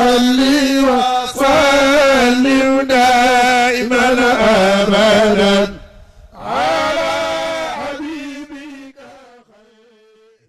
صل وسلم دائما أبدا.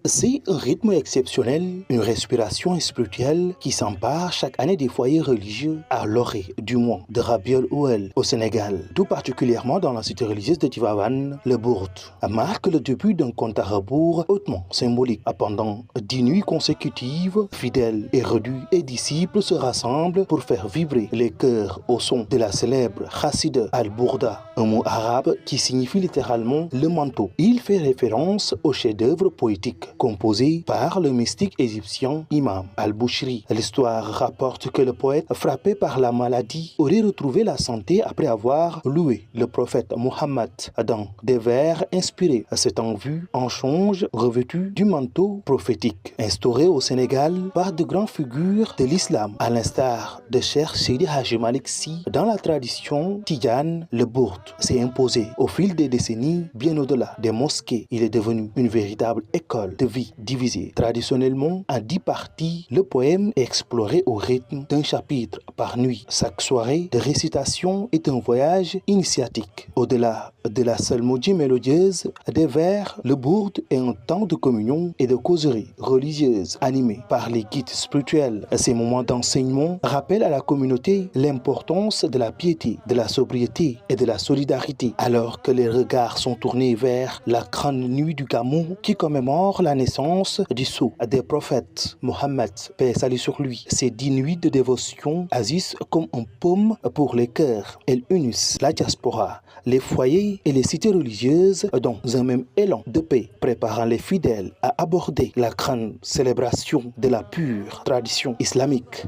C'est un rythme exceptionnel, une respiration spirituelle qui s'empare chaque année des foyers religieux à l'orée du mois de Rabiul Awwal au Sénégal. Tout particulièrement dans la cité religieuse de Tivaouane, le Bourd marque le début d'un compte à rebours hautement symbolique. Pendant 10 nuits consécutives, fidèles, érudits et disciples se rassemblent pour faire vibrer les cœurs au son de la célèbre Khassida al-Bourda, un mot arabe qui signifie littéralement le manteau. Il fait référence au chef-d'œuvre poétique composé par le mystique égyptien Imam al-Bushri. L'histoire rapporte que le poète, frappé par la maladie, aurait retrouvé la santé après avoir loué le prophète Mohammed dans des vers inspirés. C'est en vue, en change, revêtu du manteau prophétique, instauré au Sénégal par de grandes figures de l'islam, à l'instar de Cheikh Seydi Hadji Malick Sy. Dans la tradition tidjane, le Bourd s'est imposé au fil des décennies, bien au-delà des mosquées. Il est devenu une véritable école de vie divisée traditionnellement en 10 parties. Le poème est exploré au rythme d'un chapitre par nuit. Chaque soirée de récitation est un voyage initiatique. Au-delà de la seule mélodie mélodieuse des vers, le Bourd est un temps de communion et de causerie religieuse animé par les guides spirituels. Ces moments d'enseignement rappellent à la communauté l'importance de la piété, de la sobriété et de la solidarité, alors que les regards sont tournés vers la grande nuit du Gamou qui commémore la naissance du sceau des prophètes Mohammed, paix et salut sur lui. Ces 10 nuits de dévotion agissent comme un paume pour les cœurs. Elles unissent la diaspora, les foyers et les cités religieuses dans un même élan de paix, préparant les fidèles à aborder la grande célébration de la pure tradition islamique.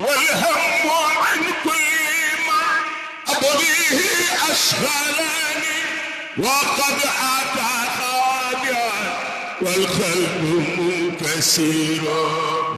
والقلب منكسر